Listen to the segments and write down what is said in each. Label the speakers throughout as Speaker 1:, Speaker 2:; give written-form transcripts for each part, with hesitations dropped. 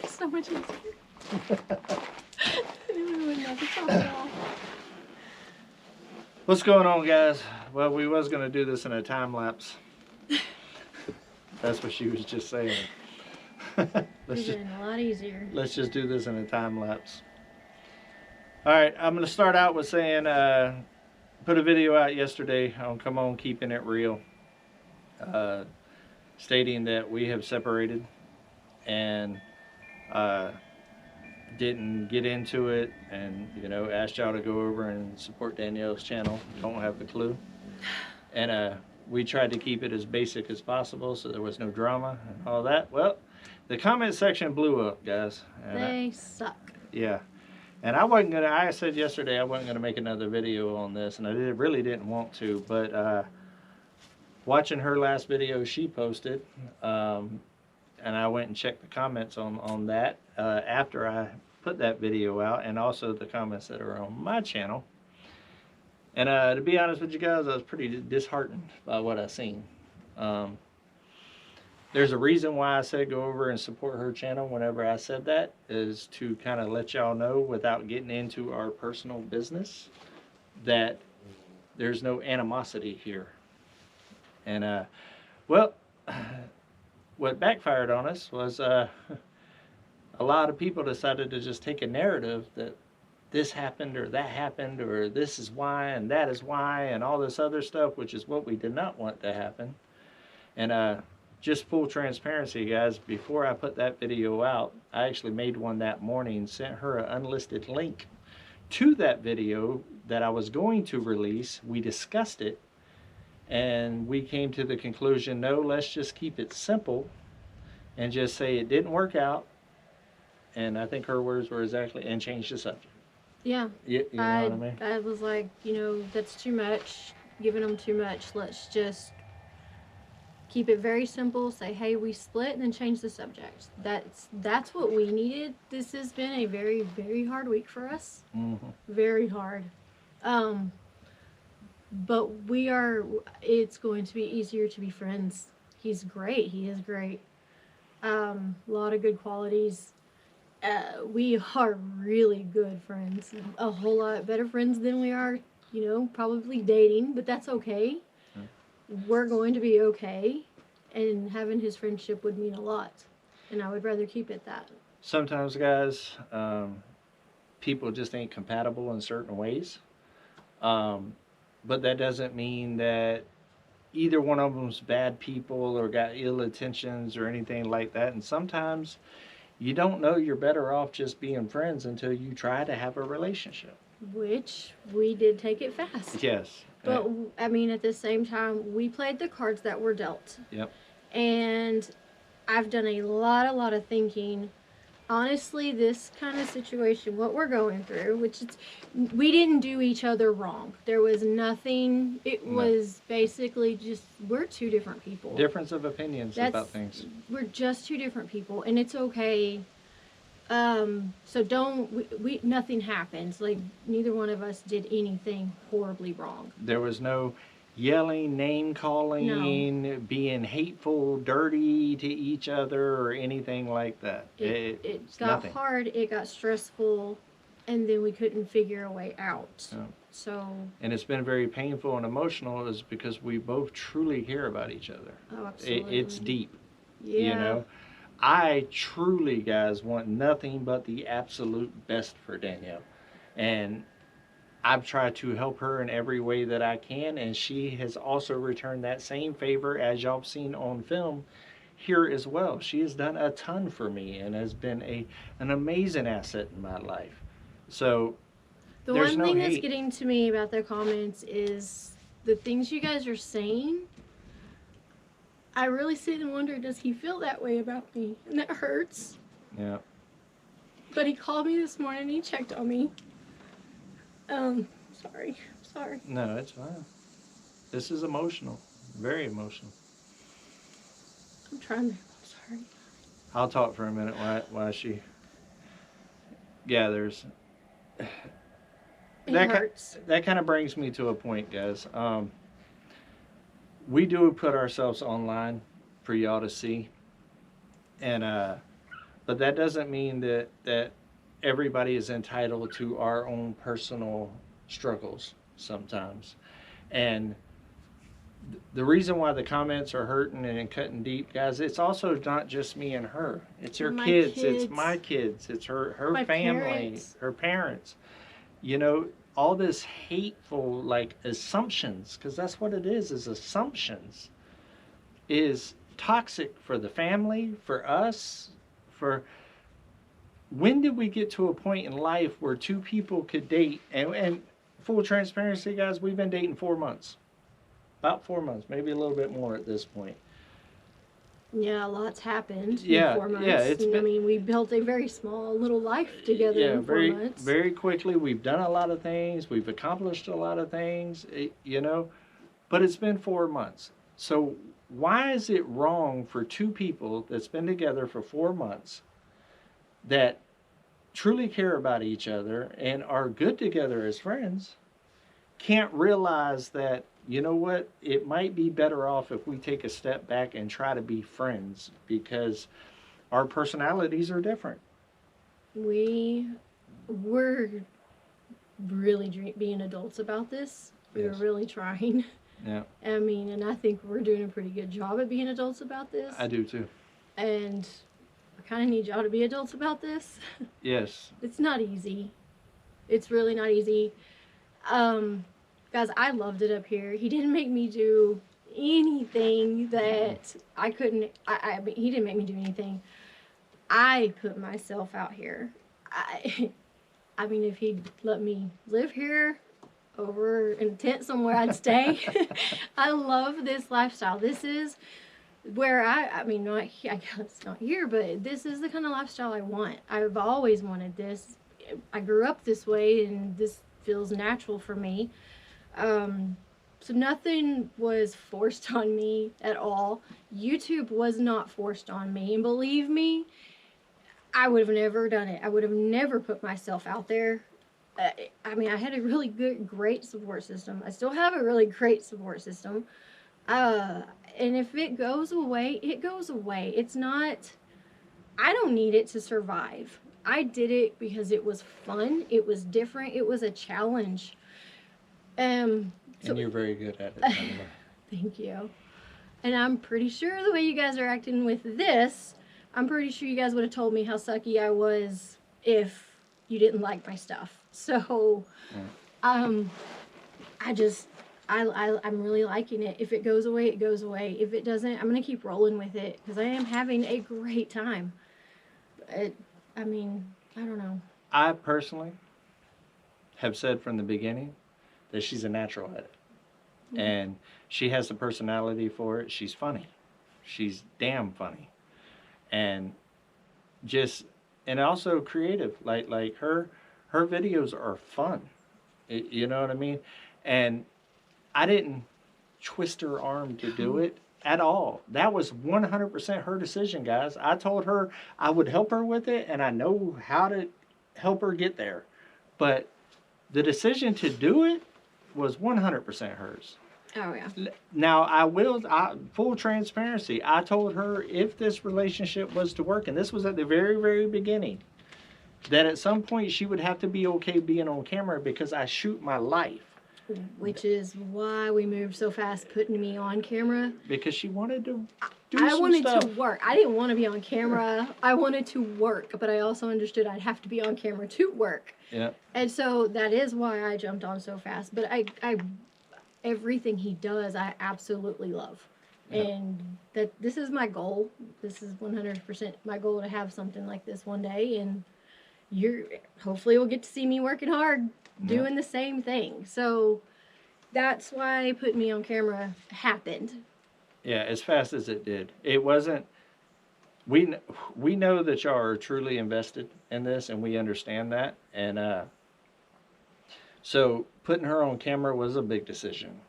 Speaker 1: So much easier. It all.
Speaker 2: What's going on, guys? Well, we was going to do this in a time lapse. That's what she was just saying.
Speaker 1: It's been a lot easier.
Speaker 2: Let's just do this in a time lapse. All right, I'm going to start out with saying, put a video out yesterday on Come On Keeping It Real, stating that we have separated and didn't get into it, and asked y'all to go over and support Danielle's channel. Don't have the clue. And we tried to keep it as basic as possible so there was no drama and all that. Well, the comment section blew up, guys. And
Speaker 1: they suck.
Speaker 2: Yeah. And I said yesterday I wasn't gonna make another video on this, and I really didn't want to, but watching her last video she posted, and I went and checked the comments on that after I put that video out, and also the comments that are on my channel. And to be honest with you guys, I was pretty disheartened by what I seen. There's a reason why I said go over and support her channel whenever I said that, is to kind of let y'all know, without getting into our personal business, that there's no animosity here. And well, what backfired on us was a lot of people decided to just take a narrative that this happened or that happened or this is why and that is why and all this other stuff, which is what we did not want to happen. And just full transparency, guys, before I put that video out, I actually made one that morning, sent her an unlisted link to that video that I was going to release. We discussed it, and we came to the conclusion, no, let's just keep it simple and just say it didn't work out. And I think her words were exactly, and change the subject.
Speaker 1: Yeah.
Speaker 2: You know what I mean?
Speaker 1: I was like, that's too much, giving them too much. Let's just keep it very simple, say, hey, we split, and then change the subject. That's what we needed. This has been a very, very hard week for us. Mm-hmm. Very hard. But it's going to be easier to be friends. He's great. He is great. A lot of good qualities. We are really good friends. A whole lot better friends than we are, probably dating, but that's okay. We're going to be okay, and having his friendship would mean a lot, and I would rather keep it that.
Speaker 2: Sometimes, guys, people just ain't compatible in certain ways, but that doesn't mean that either one of them's bad people or got ill intentions or anything like that. And sometimes you don't know you're better off just being friends until you try to have a relationship. Which
Speaker 1: we did take it fast.
Speaker 2: Yes.
Speaker 1: But, I mean, at the same time, we played the cards that were dealt.
Speaker 2: Yep.
Speaker 1: And I've done a lot of thinking. Honestly, this kind of situation, what we're going through, we didn't do each other wrong. There was nothing. It was basically just, we're two different people.
Speaker 2: Difference of opinions about things.
Speaker 1: We're just two different people, and it's okay. So nothing happens. Like, neither one of us did anything horribly wrong.
Speaker 2: There was no yelling, name calling, being hateful, dirty to each other or anything like that.
Speaker 1: It got hard, it got stressful, and then we couldn't figure a way out. Yeah. So. And
Speaker 2: it's been very painful and emotional, is because we both truly care about each other.
Speaker 1: Oh, absolutely.
Speaker 2: It's deep.
Speaker 1: Yeah.
Speaker 2: I truly, guys, want nothing but the absolute best for Danielle. And I've tried to help her in every way that I can, and she has also returned that same favor, as y'all have seen on film here as well. She has done a ton for me and has been an amazing asset in my life. So
Speaker 1: the one thing that's getting to me about the comments is the things you guys are saying. I really sit and wonder, does he feel that way about me? And that hurts.
Speaker 2: Yeah.
Speaker 1: But he called me this morning and he checked on me. Sorry.
Speaker 2: No, it's fine. This is emotional. Very emotional.
Speaker 1: I'm sorry.
Speaker 2: I'll talk for a minute while she gathers.
Speaker 1: It hurts.
Speaker 2: That kind of brings me to a point, guys. We do put ourselves online for y'all to see. And but that doesn't mean that everybody is entitled to our own personal struggles sometimes. And the reason why the comments are hurting and cutting deep, guys, it's also not just me and her. It's her
Speaker 1: My
Speaker 2: kids,
Speaker 1: kids.
Speaker 2: it's my kids, it's her
Speaker 1: My
Speaker 2: family,
Speaker 1: parents.
Speaker 2: her parents. You know, all this hateful like assumptions, because that's what it is assumptions, is toxic for the family, for us, for when did we get to a point in life where two people could date and full transparency, guys, we've been dating 4 months. About 4 months, maybe a little bit more at this point.
Speaker 1: Yeah, a lot's happened
Speaker 2: Yeah,
Speaker 1: in 4 months.
Speaker 2: yeah, it's
Speaker 1: And, I
Speaker 2: been-
Speaker 1: mean, we built a very small little life together
Speaker 2: Yeah,
Speaker 1: in 4 months.
Speaker 2: very quickly. We've done a lot of things. We've accomplished a lot of things, you know, but it's been 4 months. So why is it wrong for two people that's been together for 4 months that truly care about each other and are good together as friends can't realize that, you know what, it might be better off if we take a step back and try to be friends because our personalities are different.
Speaker 1: We're really being adults about this. We're
Speaker 2: Yes.
Speaker 1: really trying.
Speaker 2: Yeah,
Speaker 1: I mean, and I think we're doing a pretty good job at being adults about this.
Speaker 2: I do too.
Speaker 1: And I kind of need y'all to be adults about this.
Speaker 2: Yes.
Speaker 1: It's not easy. It's really not easy. Guys, I loved it up here. He didn't make me do anything that I couldn't. I mean, he didn't make me do anything. I put myself out here. I mean, if he'd let me live here over in a tent somewhere, I'd stay. I love this lifestyle. This is where I mean, not I guess not here, but this is the kind of lifestyle I want. I've always wanted this. I grew up this way, and this feels natural for me. So nothing was forced on me at all. YouTube was not forced on me, and believe me, I would have never done it. I would have never put myself out there. I mean, I had a really great support system. I still have a really great support system. And if it goes away, it goes away. It's not, I don't need it to survive. I did it because it was fun. It was different. It was a challenge.
Speaker 2: And you're very good at it, by the way.
Speaker 1: Thank you. And I'm pretty sure the way you guys are acting with this, I'm pretty sure you guys would have told me how sucky I was if you didn't like my stuff. So, I'm really liking it. If it goes away, it goes away. If it doesn't, I'm going to keep rolling with it because I am having a great time. I mean, I don't know.
Speaker 2: I personally have said from the beginning that she's a natural at it. Mm-hmm. And she has the personality for it. She's funny. She's damn funny. And also creative. Like her videos are fun. You know what I mean? And I didn't twist her arm to do it at all. That was 100% her decision, guys. I told her I would help her with it, and I know how to help her get there. But the decision to do it was 100% hers.
Speaker 1: Oh, yeah.
Speaker 2: Now, full transparency, I told her if this relationship was to work, and this was at the very, very beginning, that at some point she would have to be okay being on camera because I shoot my life.
Speaker 1: Which is why we moved so fast, putting me on camera.
Speaker 2: Because she wanted to do
Speaker 1: I
Speaker 2: some
Speaker 1: wanted
Speaker 2: stuff.
Speaker 1: to work. I didn't want to be on camera. I wanted to work, but I also understood I'd have to be on camera to work.
Speaker 2: Yeah.
Speaker 1: And so that is why I jumped on so fast. But I everything he does, I absolutely love. Yeah. And this is my goal. This is 100% my goal to have something like this one day. And hopefully will get to see me working hard, doing the same thing. So that's why putting me on camera happened.
Speaker 2: Yeah, as fast as it did. It wasn't, we know that y'all are truly invested in this, and we understand that. And so putting her on camera was a big decision.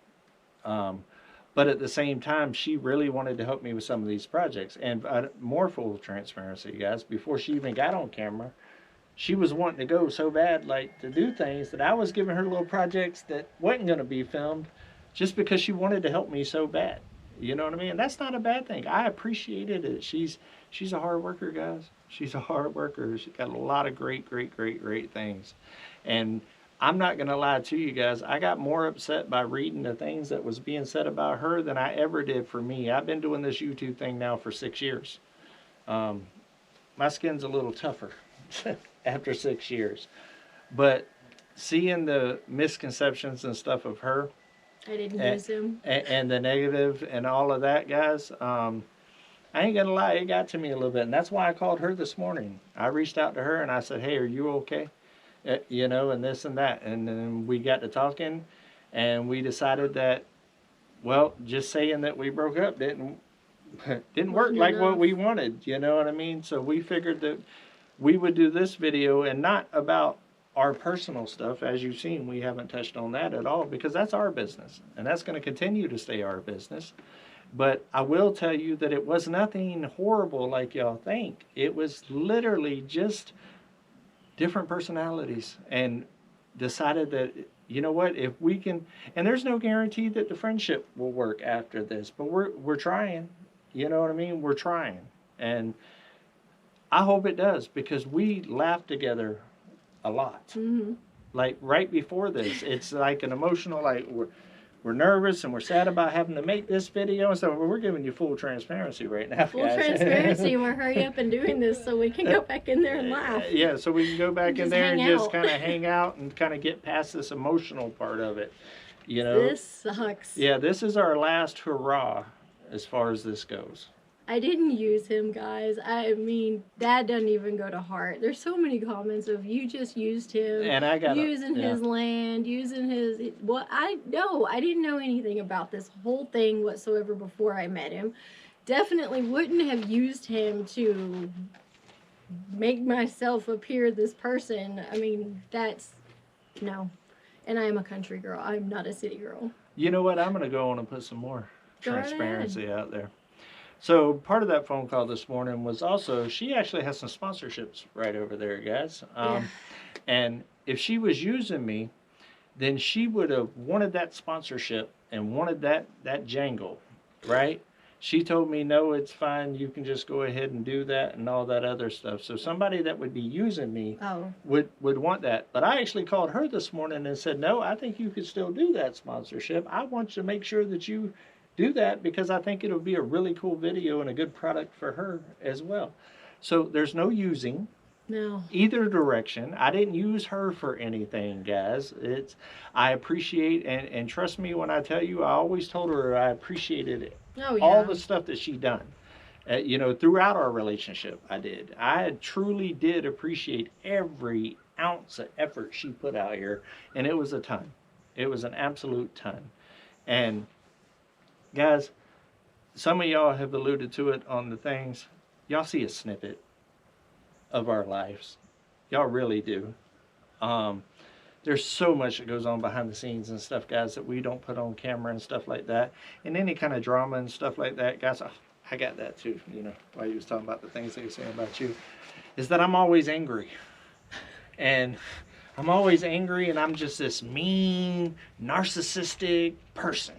Speaker 2: But at the same time, she really wanted to help me with some of these projects. And more full transparency, guys, before she even got on camera, she was wanting to go so bad, like, to do things that I was giving her little projects that wasn't going to be filmed just because she wanted to help me so bad. You know what I mean? And that's not a bad thing. I appreciated it. She's a hard worker, guys. She's a hard worker. She's got a lot of great things. And I'm not going to lie to you guys. I got more upset by reading the things that was being said about her than I ever did for me. I've been doing this YouTube thing now for 6 years. My skin's a little tougher after 6 years. But seeing the misconceptions and stuff of her,
Speaker 1: I didn't use him.
Speaker 2: and the negative and all of that, guys, I ain't gonna lie, it got to me a little bit. And that's why I called her this morning. I reached out to her and I said, hey, are you okay? You know, and this and that. And then we got to talking and we decided that, well, just saying that we broke up didn't work like what we wanted. You know what I mean? So we figured that we would do this video and not about our personal stuff. As you've seen, we haven't touched on that at all because that's our business and that's going to continue to stay our business. But I will tell you that it was nothing horrible like y'all think. It was literally just different personalities, and decided that, you know what, if we can, and there's no guarantee that the friendship will work after this, but we're trying. You know what I mean? We're trying. And I hope it does because we laugh together a lot.
Speaker 1: Mm-hmm.
Speaker 2: Like right before this, it's like an emotional, like we're nervous and we're sad about having to make this video. And so we're giving you full transparency right now,
Speaker 1: Full
Speaker 2: guys.
Speaker 1: transparency. We're hurry up and doing this so we can go back in there and laugh.
Speaker 2: Yeah, so we can go back in
Speaker 1: Just
Speaker 2: there and
Speaker 1: hang
Speaker 2: just
Speaker 1: out.
Speaker 2: kind of hang out and kind of get past this emotional part of it. You know?
Speaker 1: This sucks.
Speaker 2: Yeah, this is our last hurrah as far as this goes.
Speaker 1: I didn't use him, guys. I mean, that doesn't even go to heart. There's so many comments of you just used him,
Speaker 2: And I got
Speaker 1: using his land, using his. Well, I didn't know anything about this whole thing whatsoever before I met him. Definitely wouldn't have used him to make myself appear this person. I mean, that's no. And I am a country girl. I'm not a city girl.
Speaker 2: You know what? I'm going to go on and put some more
Speaker 1: Go right
Speaker 2: transparency out there. So part of that phone call this morning was also, she actually has some sponsorships right over there, guys.
Speaker 1: Yeah.
Speaker 2: And if she was using me, then she would have wanted that sponsorship and wanted that jangle, right? She told me, no, it's fine. You can just go ahead and do that and all that other stuff. So somebody that would be using me would want that. But I actually called her this morning and said, no, I think you could still do that sponsorship. I want you to make sure that you do that because I think it'll be a really cool video and a good product for her as well. So there's no using.
Speaker 1: No.
Speaker 2: Either direction. I didn't use her for anything, guys. I appreciate and trust me when I tell you, I always told her I appreciated all the stuff that she done. You know, throughout our relationship, I did. I truly did appreciate every ounce of effort she put out here, and it was a ton. It was an absolute ton. And guys, some of y'all have alluded to it on the things. Y'all see a snippet of our lives. Y'all really do. There's so much that goes on behind the scenes and stuff, guys, that we don't put on camera and stuff like that. And any kind of drama and stuff like that, guys, I got that too, you know, while you was talking about the things that you're saying about you, is that I'm always angry. And I'm always angry and I'm just this mean, narcissistic person.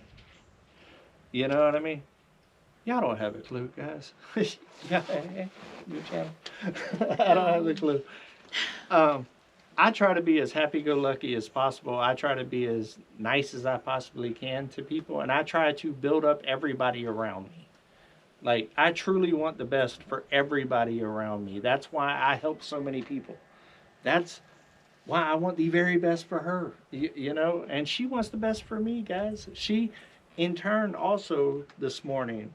Speaker 2: You know what I mean? Y'all don't have a clue, guys. Yeah, good channel. I don't have a clue. I try to be as happy-go-lucky as possible. I try to be as nice as I possibly can to people, and I try to build up everybody around me. Like, I truly want the best for everybody around me. That's why I help so many people. That's why I want the very best for her, you know? And she wants the best for me, guys. She, in turn, also this morning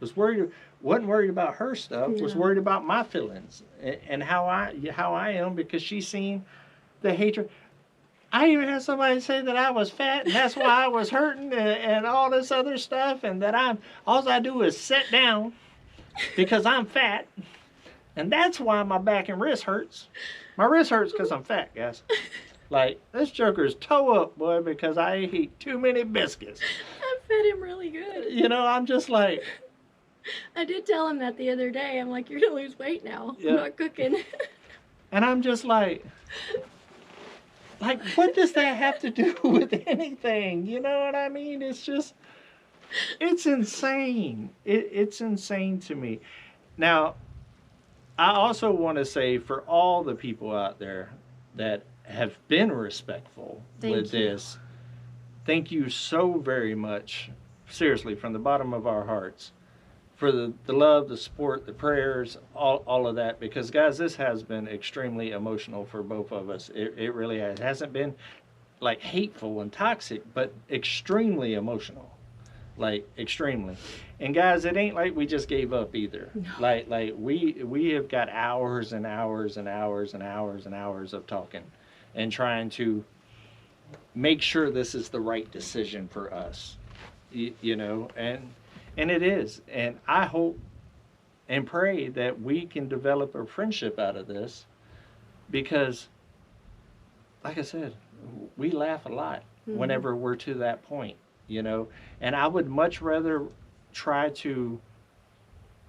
Speaker 2: wasn't worried about her stuff, was worried about my feelings and how I am, because she's seen the hatred. I even had somebody say that I was fat and that's why I was hurting and all this other stuff, and that all I do is sit down because I'm fat, and that's why my back and wrist hurts. My wrist hurts because I'm fat, guys. Like, this joker's toe up, boy, because I ate too many biscuits.
Speaker 1: I fed him really good.
Speaker 2: You know, I'm just like...
Speaker 1: I did tell him that the other day. I'm like, you're going to lose weight now.
Speaker 2: Yeah.
Speaker 1: I'm not cooking.
Speaker 2: And I'm just like, what does that have to do with anything? You know what I mean? It's just, It's insane. It's insane to me. Now, I also want to say for all the people out there that have been respectful with
Speaker 1: Thank you.
Speaker 2: this, thank you so very much, seriously, from the bottom of our hearts, for the love, the support, the prayers, all of that. Because, guys, this has been extremely emotional for both of us. It really has. It hasn't been like hateful and toxic, but extremely emotional. Like extremely. And guys, it ain't like we just gave up either.
Speaker 1: No.
Speaker 2: Like we have got hours and hours and hours and hours and hours of talking and trying to make sure this is the right decision for us. You know, and it is. And I hope and pray that we can develop a friendship out of this because like I said, we laugh a lot whenever we're to that point, you know. And I would much rather try to.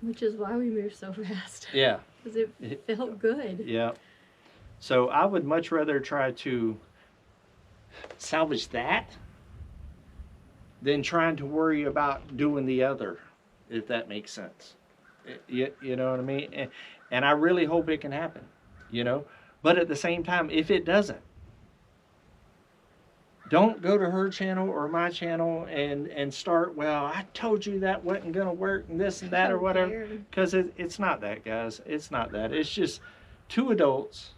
Speaker 1: Which is why we moved so fast.
Speaker 2: Yeah.
Speaker 1: Because it felt good.
Speaker 2: Yeah. So I would much rather try to salvage that than trying to worry about doing the other, if that makes sense. You know what I mean? And I really hope it can happen, you know. But at the same time, if it doesn't, don't go to her channel or my channel and start, well, I told you that wasn't going to work and this and that or whatever. Because it's not that, guys. It's not that. It's just two adults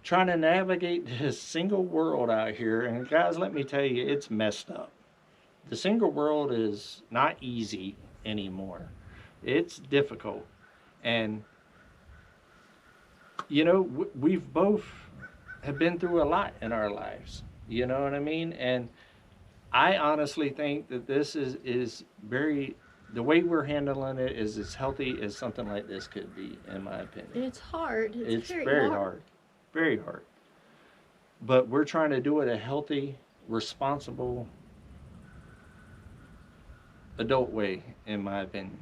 Speaker 2: trying to navigate this single world out here. And guys, let me tell you, it's messed up. The single world is not easy anymore. It's difficult. And, you know, we've both have been through a lot in our lives. You know what I mean? And I honestly think that this is very, the way we're handling it is as healthy as something like this could be, in my opinion.
Speaker 1: It's hard.
Speaker 2: It's very hard. Very hard. But we're trying to do it a healthy, responsible, adult way, in my opinion.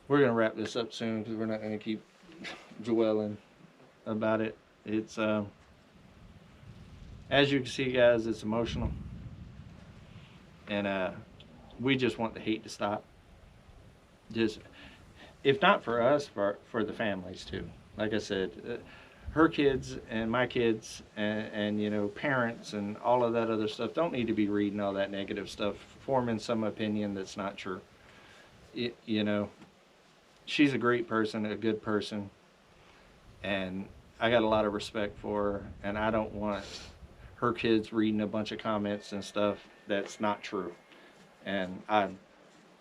Speaker 2: We're going to wrap this up soon because we're not going to keep dwelling about it. It's, as you can see, guys, it's emotional. And we just want the hate to stop. Just, if not for us, for the families too. Like I said, her kids and my kids and you know, parents and all of that other stuff don't need to be reading all that negative stuff, forming some opinion that's not true. You know, she's a great person, a good person, and I got a lot of respect for her, and I don't want her kids reading a bunch of comments and stuff that's not true. And I'm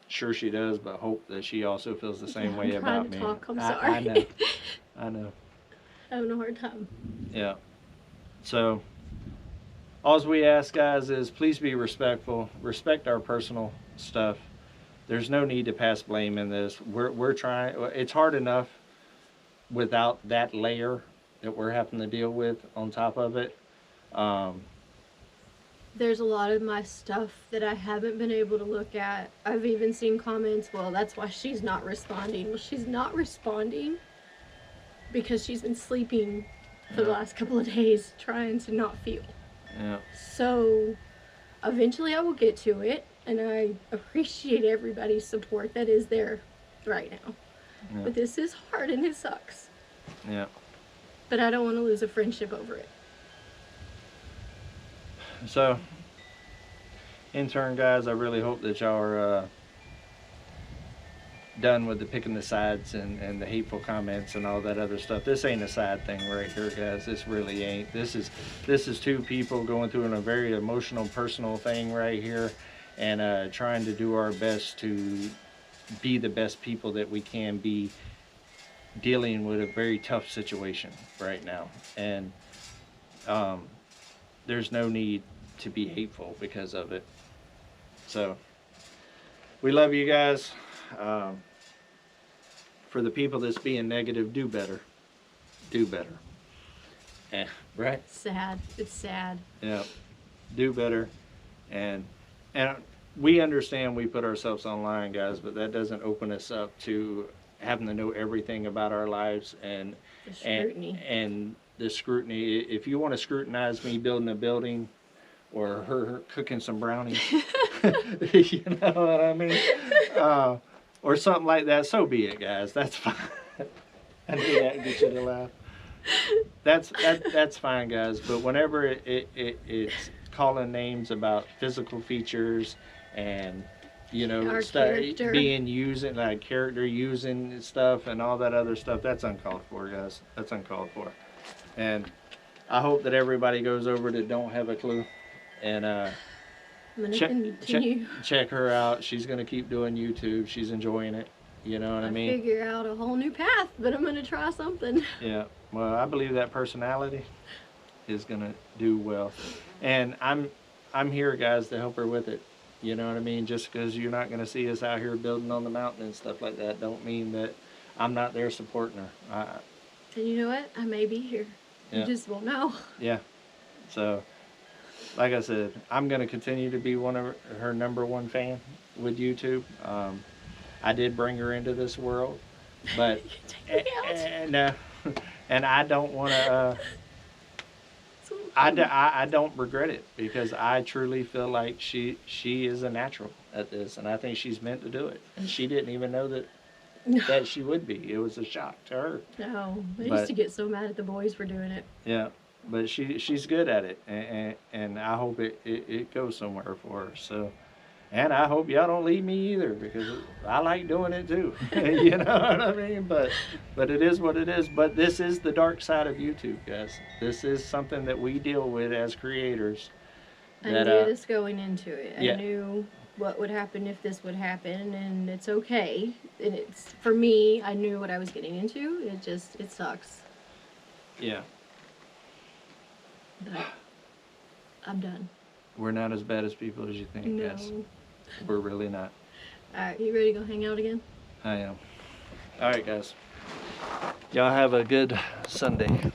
Speaker 2: sure she does, but hope that she also feels the same way about me.
Speaker 1: I'm sorry.
Speaker 2: I know. I know.
Speaker 1: Having a hard time.
Speaker 2: Yeah. So, all we ask, guys, is please be respectful. Respect our personal stuff. There's no need to pass blame in this. We're trying. It's hard enough without that layer that we're having to deal with on top of it.
Speaker 1: There's a lot of my stuff that I haven't been able to look at. I've even seen comments, well, that's why she's not responding. Well, she's not responding because she's been sleeping for the last couple of days trying to not feel.
Speaker 2: Yeah.
Speaker 1: So eventually I will get to it, and I appreciate everybody's support that is there right now.
Speaker 2: Yeah.
Speaker 1: But this is hard and it sucks.
Speaker 2: Yeah.
Speaker 1: But I don't want to lose a friendship over it.
Speaker 2: So, in turn, guys, I really hope that y'all are done with the picking the sides and the hateful comments and all that other stuff. This ain't a side thing right here, guys. This really ain't. This is two people going through a very emotional, personal thing right here, and trying to do our best to be the best people that we can be, dealing with a very tough situation right now. And there's no need to be hateful because of it. So we love you guys. For the people that's being negative, do better. Do better. Right?
Speaker 1: Sad. It's sad.
Speaker 2: Yeah. Do better. And we understand we put ourselves online, guys, but that doesn't open us up to having to know everything about our lives and
Speaker 1: The scrutiny.
Speaker 2: and the scrutiny. If you want to scrutinize me building a building or her cooking some brownies, You know what I mean? Or something like that. So be it, guys. That's fine. I knew that would get you to laugh. That's fine, guys. But whenever it's calling names about physical features and
Speaker 1: Our
Speaker 2: stuff
Speaker 1: character.
Speaker 2: being using like character using stuff and all that other stuff, that's uncalled for, guys. That's uncalled for. And I hope that everybody goes over that don't have a clue and
Speaker 1: I'm gonna
Speaker 2: check
Speaker 1: continue.
Speaker 2: check her out. She's gonna keep doing YouTube. She's enjoying it. You know what I mean?
Speaker 1: Figure out a whole new path, but I'm gonna try something.
Speaker 2: Yeah. Well, I believe that personality is gonna do well, and I'm here, guys, to help her with it. You know what I mean? Just because you're not gonna see us out here building on the mountain and stuff like that, don't mean that I'm not there supporting her.
Speaker 1: And you know what? I may be here.
Speaker 2: Yeah.
Speaker 1: You just won't know.
Speaker 2: Yeah. So, like I said, I'm gonna continue to be one of her #1 fan with YouTube. I did bring her into this world, but and I don't want to. I don't regret it because I truly feel like she is a natural at this, and I think she's meant to do it. And she didn't even know that she would be. It was a shock to her.
Speaker 1: No, I used to get so mad at the boys for doing it.
Speaker 2: Yeah, but she's good at it, and I hope it goes somewhere for her. So. And I hope y'all don't leave me either because I like doing it too. You know what I mean? But it is what it is. But this is the dark side of YouTube, guys. This is something that we deal with as creators.
Speaker 1: I knew this going into it.
Speaker 2: Yeah.
Speaker 1: I knew what would happen if this would happen, and it's okay. And it's for me. I knew what I was getting into. It sucks.
Speaker 2: Yeah.
Speaker 1: But I'm done.
Speaker 2: We're not as bad as people as you think, guys.
Speaker 1: No.
Speaker 2: We're really not.
Speaker 1: Alright, you ready to go hang out again?
Speaker 2: I am. All right, guys. Y'all have a good Sunday.